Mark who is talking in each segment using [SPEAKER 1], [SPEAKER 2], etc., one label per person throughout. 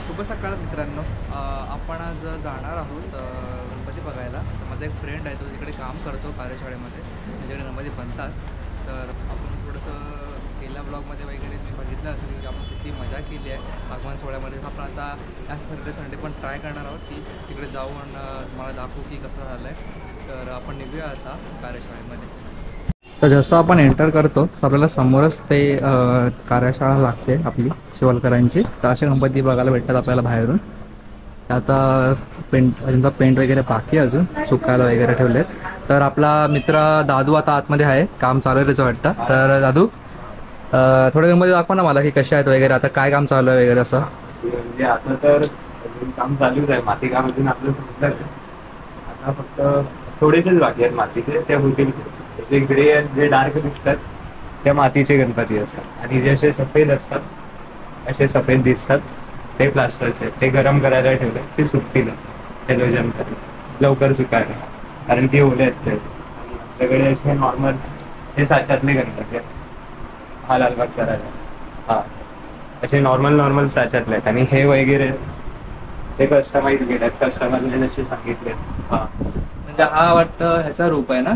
[SPEAKER 1] शुभ सकाळ मित्रांनो. आपण आज जाणार आहोत गणपती बघायला. तर माझा एक फ्रेंड आहे, तो तिकडे काम करतो कार्यशाळेमध्ये, त्याच्याकडे गणपती बनतात. तर आपण थोडंसं गेल्या ब्लॉगमध्ये वगैरे मी बघितलं असेल की आपण किती मजा केली आहे आगमन सोहळ्यामध्ये. आपण आता या संडे पण ट्राय करणार आहोत की तिकडे जाऊन तुम्हाला दाखवू की कसं झालं आहे. तर आपण निघूया आता कार्यशाळेमध्ये. तर जसं आपण एंटर करतो तर आपल्याला समोरच ते कार्यशाळा लागते आपली शिवलकरांची. तर असे गणपती बघायला भेटतात आपल्याला बाहेरून. आता त्यांचा पेंट वगैरे बाकी अजून सुकायला वगैरे ठेवलेत. तर आपला मित्र दादू आता आतमध्ये आहे, काम चालू आहे त्याचं वाटतं. तर दादू थोडे गणपती दाखवा ना मला की कसे आहेत वगैरे, आता काय काम चालू आहे वगैरे असं.
[SPEAKER 2] म्हणजे आता तर अजून काम चालूच आहे, माती काम अजून आपलं संपलं. आता फक्त थोडेसेच बाकी आहेत मातीचे, ते होतील. जे ग्रे आणि जे डार्क दिसतात त्या मातीचे गणपती असतात, आणि जे असे सफेद असतात असे सफेद दिसतात ते प्लास्टरचे. ते गरम करायला ठेवले, ते सुकतील हॅलोजन लवकर सुकायला, कारण की ओले आहेत ते. आपल्याकडे असे नॉर्मल हे साच्यातले गणपती आहेत. हा लालबागचा राजा, हा असे नॉर्मल साच्यातले आहेत. आणि हे वगैरे ते कस्टमाइज केले, कस्टमरने जसे सांगितले. हा
[SPEAKER 1] म्हणजे हा वाटतं ह्याचा रूप आहे ना,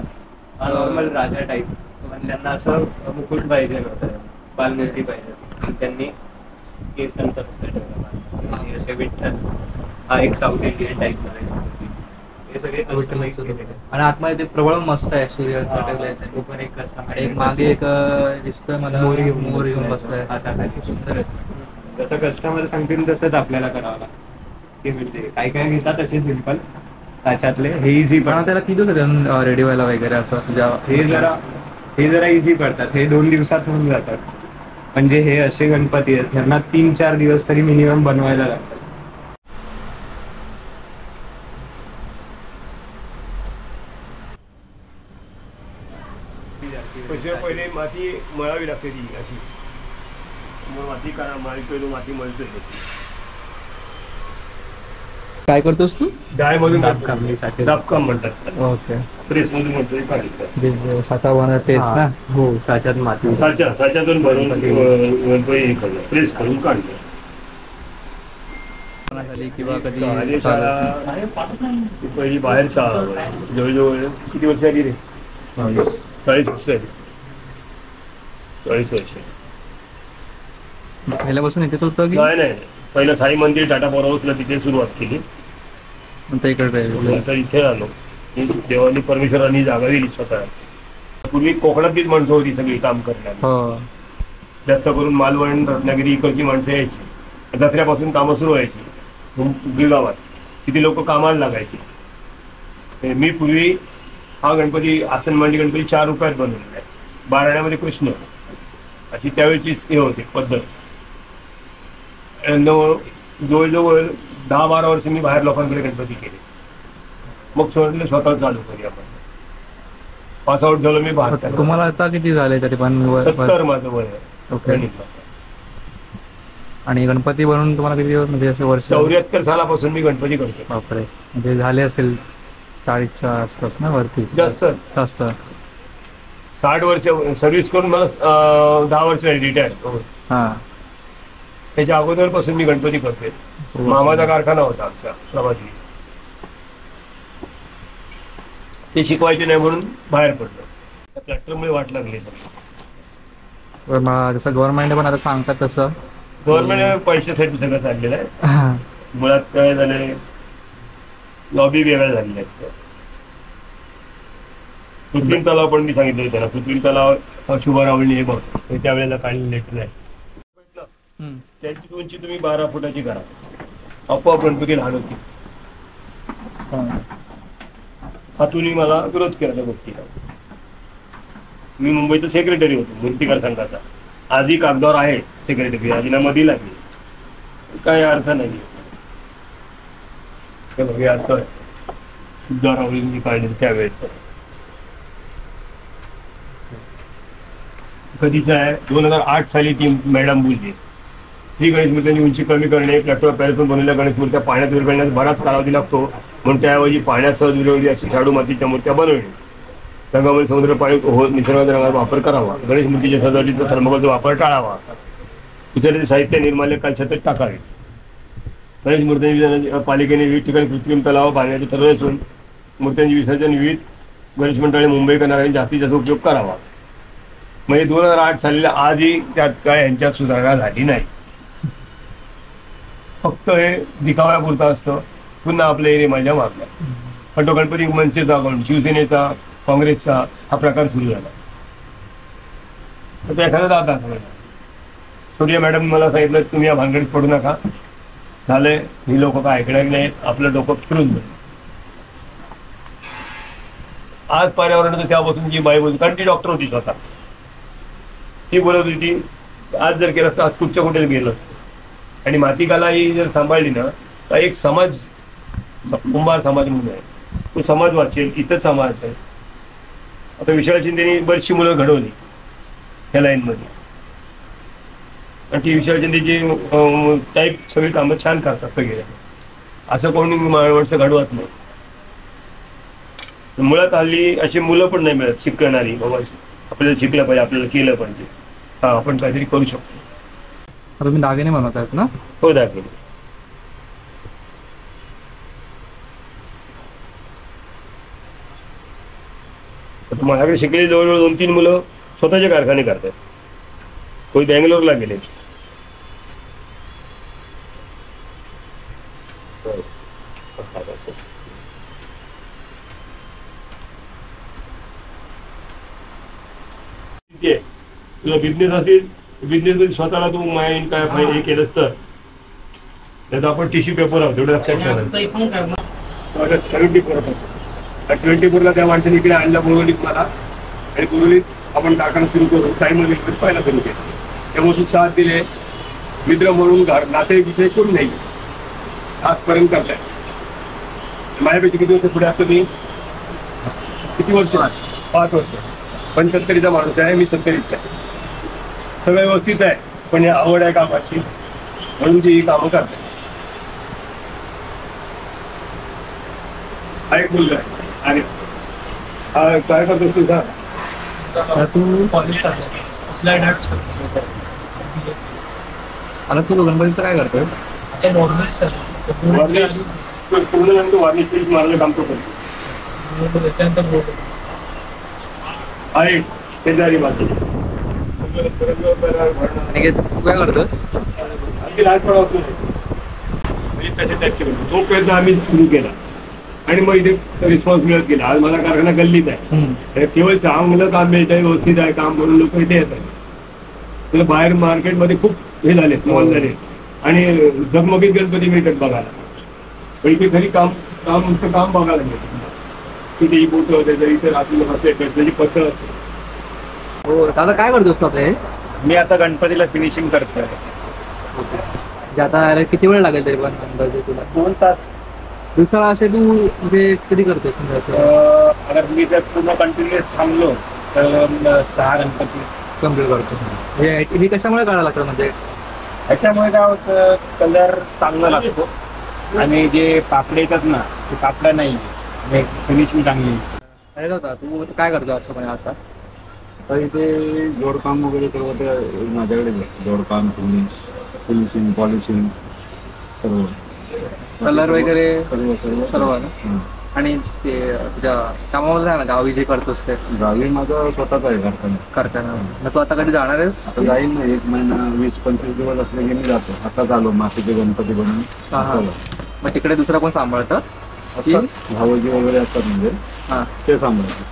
[SPEAKER 2] नॉर्मल राजा टाईप. पण त्यांना असं मुकुट पाहिजे होतं, बालमूर्ती पाहिजे, त्यांनी केसांचा फक्त ठेवला. आणि असे विठ्ठल, हा एक साऊथ इंडियन टाईप मध्ये. हे सगळे कस्टमाइज केले.
[SPEAKER 1] आणि आतमध्ये ते प्रबळ मस्त आहे, सूर्याचं ठेवलंय.
[SPEAKER 2] पण एक
[SPEAKER 1] आणि एक मागे एक दिसतोय मला मोर घेऊन बसलाय.
[SPEAKER 2] सुंदर आहे. जसं कस्टमर सांगतील तसंच आपल्याला करावं लागतं. म्हणजे काय घेतात असे सिंपल साच्यातले, हे इझी.
[SPEAKER 1] पण त्याला किती होतं रेडी व्हायला वगैरे असं तुझ्या?
[SPEAKER 2] हे जरा इझी पडतात, हे 2 दिवसात होऊन जातात. म्हणजे हे असे गणपती आहेत, ह्यांना 3-4 दिवस तरी मिनिमम बनवायला लागतात.
[SPEAKER 3] पहिले माती मळावी लागते ती अशी, मग माती मळतोय, माती मळतोय.
[SPEAKER 1] काय करतोस तू?
[SPEAKER 3] डायमधून दाबकाम म्हणतात.
[SPEAKER 1] ओके.
[SPEAKER 3] प्रेस मधून म्हणतोय
[SPEAKER 1] साचा बनवत तेच ना.
[SPEAKER 2] हो, साच्यात माती,
[SPEAKER 3] साच्यातून भरून गणपती प्रेस करून काढलं.
[SPEAKER 1] किंवा कधी
[SPEAKER 3] पहिली बाहेर शाळा जवळजवळ किती वर्ष आली रे? 40 वर्ष आली. 40 वर्ष
[SPEAKER 1] पहिल्यापासून इथेच होतं की?
[SPEAKER 3] नाही, पहिलं साई मंदिर टाटा पॉवर हाऊसला तिथे सुरुवात केली, नंतर इथे आलो. देवानी परमेश्वरांनी जागा दिली स्वतः. पूर्वी कोकणातलीच माणसं होती सगळी काम करण्यात. जास्त करून मालवण, रत्नागिरी इकडची माणसं यायची. दसऱ्यापासून कामं सुरू व्हायची गावात, किती लोक कामाला लागायची. मी पूर्वी हा गणपती, आसन मांडी गणपती 4 रुपयात बनवलेला आहे. बाराण्यामध्ये कृष्ण, अशी त्यावेळेची हे होती पद्धत. जवळजवळ 10-12 वर्ष मी बाहेर लोकांकडे गणपती केले. मग सोडले स्वतः चालू करूया आपण. पासआउट झालो मी बाहेर.
[SPEAKER 1] तुम्हाला आता किती झाले तरी पण?
[SPEAKER 3] 70 माझं वय आहे.
[SPEAKER 1] ओके. आणि गणपती बनवून तुम्हाला किती म्हणजे असे वर्ष?
[SPEAKER 3] 74 सालापासून मी गणपती करतो.
[SPEAKER 1] बापरे, म्हणजे झाले असेल 40च्या आसपास ना, वरती?
[SPEAKER 3] जास्त 60 वर्ष सर्व्हिस करून मला 10 वर्ष रिटायर.
[SPEAKER 1] हा,
[SPEAKER 3] त्याच्या अगोदर पासून मी गणपती करते. मामाचा कारखाना होता आमच्या प्रभाती, ते शिकवायचे नाही म्हणून बाहेर पडलो. ट्रॅक्टरमुळे वाट लागली.
[SPEAKER 1] जसं गव्हर्नमेंट पण आता सांगतात तसं
[SPEAKER 3] गव्हर्नमेंट पैशासाठी सगळं चाललेलं आहे. मुळात काय झालंय, लॉबी वेगळ्या झालेल्या आहेत. कृत्रिम तलाव पण मी सांगितलं त्याला, कृत्रिम तलाव शुभारावणी हे बघ, त्यावेळेला काही लेटर आहे. त्याची उंची तुम्ही 12 फुटाची करा, आपोआप गणपती लहान होती. हातून मला विरोध केला त्या गोष्टीला. मी मुंबईचा सेक्रेटरी होतो मूर्तिकार संघाचा. आधी कागदावर आहे सेक्रेटरी, राजीनामा दिला मी, काय अर्थ नाही. हे असं शुभारावणी काढले त्यावेळेच. कधीच आहे 2008 साली ती मॅडम बोलली, श्री गणेश मूर्त्यांची उंची कमी करणे, प्लॅटफॉर्म पॅरेतून बनवलेल्या गणेश मूर्त्या पाण्यात विरघळण्यास बराच कालावधी लागतो, म्हणून त्याऐवजी पाण्यात सहज विरघळली अशी शाडू मातीच्या मूर्त्या बनवणे. रंगामध्ये समुद्र पाणी निसर्गाच्या रंगाचा वापर करावा. गणेश मूर्तीच्या सजावटीचा थर्मोकोलचा वापर टाळावा. विसर्जित साहित्य निर्माल्य कालछतात टाकावे. गणेश मूर्त्यांची विसर्जन पालिकेने विविध ठिकाणी कृत्रिम तलाव बांधण्याचे ठरवले असून मूर्त्यांचे विसर्जन विविध गणेश मंडळे मुंबईकर नागरिकांनी जास्तीत जास्त उपयोग करावा. म्हणजे 2008 सालीला आजही त्यात काय यांच्यात सुधारणा झाली नाही. फक्त हे दिखाव्यापुरतं असतं. पुन्हा आपल्या एरिया माझ्या मागल्या पण तो गणपती मनसेचा शिवसेनेचा काँग्रेसचा हा प्रकार सुरू झाला. तर तो एखादा दादा छोटी मॅडम मला सांगितलं तुम्ही या भानगडीत पडू नका, झालंय ही लोक काय ऐकणार नाहीत, आपलं डोकं फिरून जाईल. आज पर्यावरणाचं त्यापासून जी बाई बोलली, कारण ती डॉक्टर होती स्वतः, ती बोलत होती आज जर केलं तर आज कुठच्या कुठे गेलं असतं. आणि मातीकाला ही जर सांभाळली ना तर एक समाज कुंभार समाज म्हणून आहे, तो समाज वाचेल. इतर समाज आहे. आता विशाल शिंदेनी बरीचशी मुलं घडवली ह्या लाईनमध्ये आणि ती विशाल शिंदेची टाईप सगळी कामं छान करतात सगळे. असं कोणी माणसं घडवत नाही. मुळात हल्ली अशी मुलं पण नाही मिळत शिकणारी, बाबा आपल्याला शिकलं पाहिजे, आपल्याला केलं पाहिजे, हा आपण काहीतरी करू शकतो.
[SPEAKER 1] आता तुम्ही दागिने बनवत आहेत ना?
[SPEAKER 3] हो दाखवले. माझ्याकडे शिकलेली जवळजवळ 2-3 मुलं स्वतःचे कारखाने करतात. कोणी बँगलोरला गेले. तुला बिझनेस असेल, बिझनेस मध्ये स्वतःला तू माइंड काय हे केलं तर आपण टिश्यू पेपर आहोत एवढं लक्षात ठेवायचं. 74ला त्या माणसाने इकडे आणला बोरवलीत मला, आणि बोरवलीत आपण कारखाना सुरू करू साईमध्ये पहिला सुरू केलं. त्यामुळे साथ दिले मित्र म्हणून नाते विषय करून नाही आजपर्यंत करताय. माझ्यापेक्षा किती वर्ष पुढे असतो मी? किती वर्ष? 5 वर्ष. 75चा माणूस आहे, मी 70चा आहे. सगळं व्यवस्थित आहे, पण या आवड आहे कामाची म्हणून ती ही कामं करते. हा एक मुलगा आहे आणि हा काय करतो तू सांग?
[SPEAKER 1] तू कॉलेज आता तू गणपतीचं काय करतोस?
[SPEAKER 3] पूर्ण वार्निश मारलं काम तो करतो. आहे शेजारी बाजू
[SPEAKER 1] आणि तू काय करतोस?
[SPEAKER 3] लहानपणापासून म्हणजे तसे टॅक्सी करतो. तो प्रयत्न आम्ही सुरू केला आणि मग इथे रिस्पॉन्स मिळत गेला. आज माझा कारखाना गल्लीत आहे. केवळ चांगलं काम मिळत आहे, व्यवस्थित आहे काम म्हणून लोक इथे येत आहेत. तर बाहेर मार्केटमध्ये खूप हे झाले मॉल झाले आणि झगमगीत गणपती मिळतात बघायला. पण इथे घरी काम बघायला मिळतं. तिथे ही बोट त्याचं इथे रात्री त्याची पद्धत.
[SPEAKER 1] हो दादा काय करतोस तू आपले?
[SPEAKER 2] मी आता गणपतीला फिनिशिंग करतोय.
[SPEAKER 1] आता किती वेळ लागेल तरी पण गणपती तुला?
[SPEAKER 2] 2 तास
[SPEAKER 1] दिवसाला असे तू म्हणजे कधी करतोस?
[SPEAKER 2] अगर मी जर पूर्ण कंटिन्युअस थांबलो तर 6 गणपती
[SPEAKER 1] कम्प्लीट करतो. म्हणजे हे कशामुळे काढायला लागतं? म्हणजे
[SPEAKER 2] ह्याच्यामुळे काय होतं, कलर चांगला लागतो आणि जे पापडे येतात ना ते पापड्या नाही, फिनिशिंग चांगली.
[SPEAKER 1] काय होता तू काय करतो असं पण आता?
[SPEAKER 2] तर इथे जोडकाम वगैरे सर्व ते माझ्याकडे जोडकाम, फिनिशिंग, पॉलिशिंग सर्व,
[SPEAKER 1] कलर वगैरे
[SPEAKER 2] सर्व
[SPEAKER 1] ना. आणि ते तुझ्या कामामध्ये आहे ना गावी जे करतोस ते?
[SPEAKER 2] गावी माझं स्वतःच आहे
[SPEAKER 1] करताना. मग तू आता कधी जाणार आहेस?
[SPEAKER 2] आता जाईल ना 1 महिना 20-25 दिवस असले की मी जातो. आता चालू मातीचे गणपती बनवून.
[SPEAKER 1] मग तिकडे दुसरं कोण सांभाळतं?
[SPEAKER 2] भावजी वगैरे असतात म्हणजे ते सांभाळतात.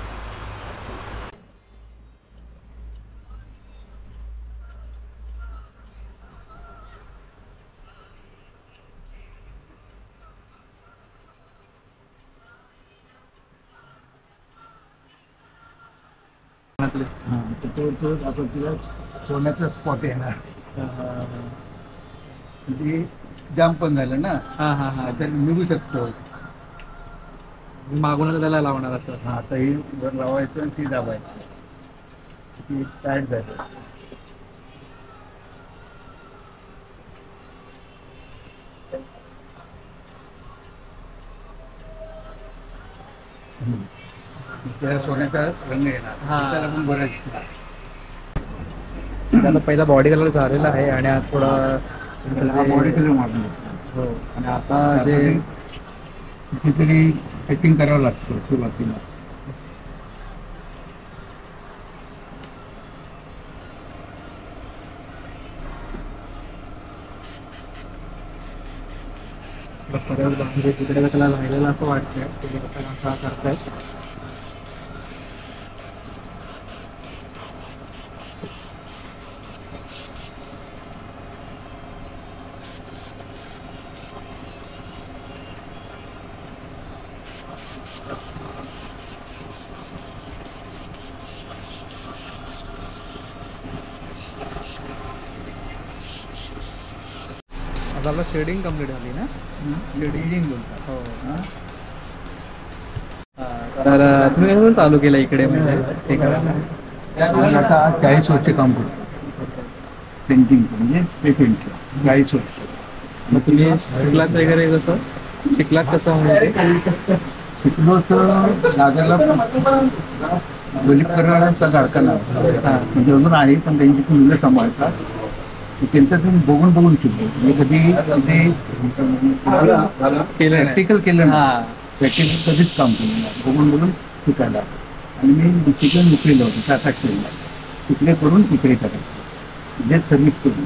[SPEAKER 4] तिला सोन्याचा स्पॉट येणार. ते जाम पण झालं ना, तर निघू शकतो.
[SPEAKER 1] मागून त्याला लावणार असं?
[SPEAKER 4] आता ही वर लावायचं आणि ती दाबायची. ती टाईट झाली. त्याला सोन्याचा रंग येणार. त्याला पण बरंच
[SPEAKER 1] आता पहिला बॉडी कलर झालेला आहे आणि आज थोडा
[SPEAKER 4] बॉडी कलर मारून हो. आणि आता जे कितीतरी पॅकिंग करावं लागतं सुरुवातीला.
[SPEAKER 1] परत म्हणजे तिकडे त्याला राहिलेलं असं वाटतंय ते आता करतायत. आता आपलं शेडिंग कम्प्लीट झाली ना.
[SPEAKER 4] शेडिंग बोलतात.
[SPEAKER 1] हो.
[SPEAKER 4] हां.
[SPEAKER 1] तर तुम्ही कसं चालू केलं इकडे म्हणजे हे करायला?
[SPEAKER 4] आणि आता 40 वर्ष काम करतो पेंटिंग म्हणजे पेंटिंग 40 वर्ष.
[SPEAKER 1] मग तुम्ही शिकलात वगैरे कसं शिकलात कसं म्हणजे?
[SPEAKER 4] शिकलो तर दादाला वलीकरणाचा कारखाना
[SPEAKER 1] हां.
[SPEAKER 4] म्हणजे अजून आहे पण त्यांची मुलं सांभाळतात. त्यांच्यातून बघून शिकलो म्हणजे कधी
[SPEAKER 1] केलं नाही.
[SPEAKER 4] प्रॅक्टिकल केलं ना.
[SPEAKER 1] हां.
[SPEAKER 4] प्रॅक्टिकल कधीच काम केलं नाही बघून शिकायला. आणि मी शिकून नोकरीला होतो टाटा स्टीलला. तिकडे करून इकडे करायचं म्हणजे सर्व्हिस करून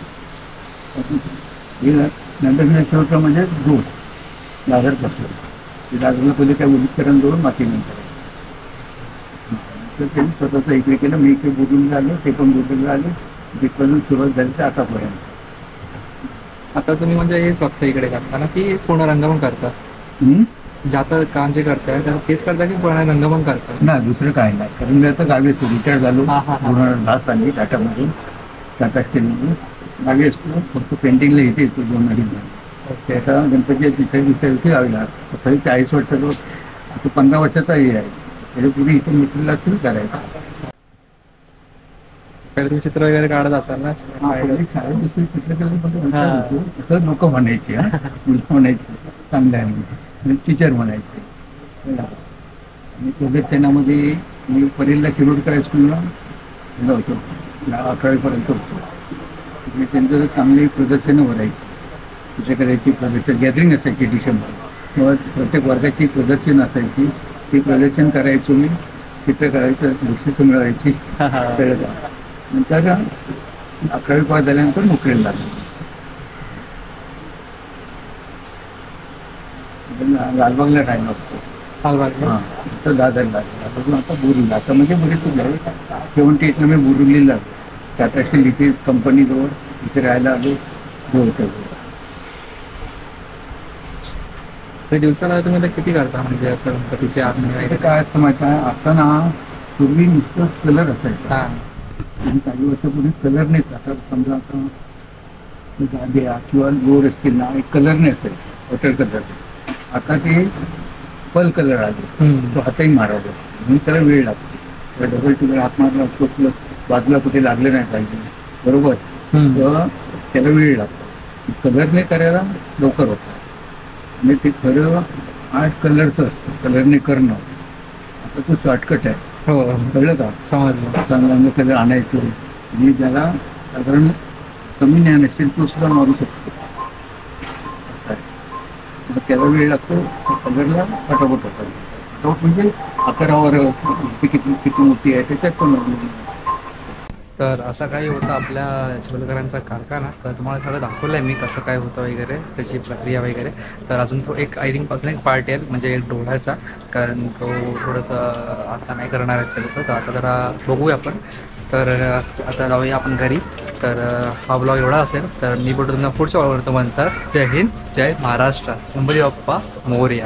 [SPEAKER 4] नंतर शेवटं म्हणजे दूर दादर बसलो. ते दादरला पहिले त्या वलीकरण करून माती नंतर तर त्यांनी स्वतःचं इकडे केलं. मी इकडे बुडून झालो ते पण बुडून झाले. तिथपासून सुरुवात झाली तर आतापर्यंत.
[SPEAKER 1] आता तुम्ही म्हणजे हेच फक्त इकडे करता ना की पूर्ण रंग पण करता? जे आता काम जे करताय तर तेच करता की पूर्ण रंग पण करता?
[SPEAKER 4] ना दुसरं काय नाही कारण मी आता गावी असतो रिटायर झालो.
[SPEAKER 1] हां, हां, हां.
[SPEAKER 4] 2010 साली टाटामधून टाटा स्टीलमधून गावी असतो. फक्त पेंटिंगला इथे येतो 2 अडीच.
[SPEAKER 1] ओके.
[SPEAKER 4] आता गणपतीच्या दिवशी गावी लागतो. तरी 40 वर्षाचा आता 15 वर्षाचा हे आहे. त्याच्यापूर्वी इथे मित्रला सुरू करायचं.
[SPEAKER 1] पहिले तुम्ही चित्र वगैरे काढत असाल ना?
[SPEAKER 4] असं लोक म्हणायचे म्हणायचे चांगलं आहे टीचर म्हणायचे. आणि प्रदर्शनामध्ये मी परेलला शिरोडकर हायस्कूलला गेलो होतो 11वीपर्यंत होतो. तिकडे त्यांचं चांगली प्रदर्शनं भरायची चित्रकलेची प्रदर्शन गॅदरिंग असायची डिसेंबर तेव्हा प्रत्येक वर्गाची प्रदर्शन असायची. ती प्रदर्शन करायचो मी चित्रकलेचं बक्षिसं मिळवायची कळलं का. नंतर 11वी पास झाल्यानंतर नोकरीला लागलो. लालबागला राहिलो असतो. हां तर दादरला आता बोरीला आता म्हणजे बरेच झाले. 78ला मी बोरिवलीला लागलो. टाटा स्टील इथे कंपनीजवळ इथे राहायला आलो.
[SPEAKER 1] ते दिवसाला तुम्ही आता किती करता म्हणजे असं गणपतीचे आगमन
[SPEAKER 4] काय असतं माहिती आहे आता ना पूर्वी नुसतं कलर असायचा.
[SPEAKER 1] हां.
[SPEAKER 4] आणि काही वर्षापूर्वी कलर नाही. आता समजा आता गाद्या किंवा लोड असतील ना एक कलर नाही असायचं वॉटर कलर. आता ते पल कलर आले तो हातही मारावा म्हणून त्याला वेळ लागतो. डबल टिबल हात मारला असतो प्लस बाजूला कुठे लागलं नाही पाहिजे बरोबर तर त्याला वेळ लागतो. कलरने करायला लवकर होतं. आणि ते खरं आर्ट कलरचं असतं कलरने करणं. आता तो शॉर्टकट आहे.
[SPEAKER 1] हो
[SPEAKER 4] कळलं का.
[SPEAKER 1] समजलं.
[SPEAKER 4] चांगला कलर आणायचं आणि ज्याला साधारण कमी ज्ञान असेल तो सुद्धा मारू शकतो. मग त्याला वेळ लागतो. कलरला फटाफट होतात. फटाफट म्हणजे आकारावर किती मोठी आहे त्याच्यात पण.
[SPEAKER 1] तर असा काही होता आपल्या चिखलकरांचा कारखाना. तर तुम्हाला सगळं दाखवलं आहे मी कसं काय होतं वगैरे त्याची प्रक्रिया वगैरे. तर अजून तो एक आय थिंक अजून एक पार्ट आहे म्हणजे एक डोळ्याचा कारण तो थोडंसं आता नाही करणार आहे त्याचं. तर आता जरा बघूया आपण. तर आता जाऊया आपण घरी. तर हा ब्लॉग एवढा असेल तर मी बोलतो तुम्हाला पुढच्या ब्लॉगवर. तो म्हणतात जय हिंद जय महाराष्ट्र गणपती बाप्पा मोरया.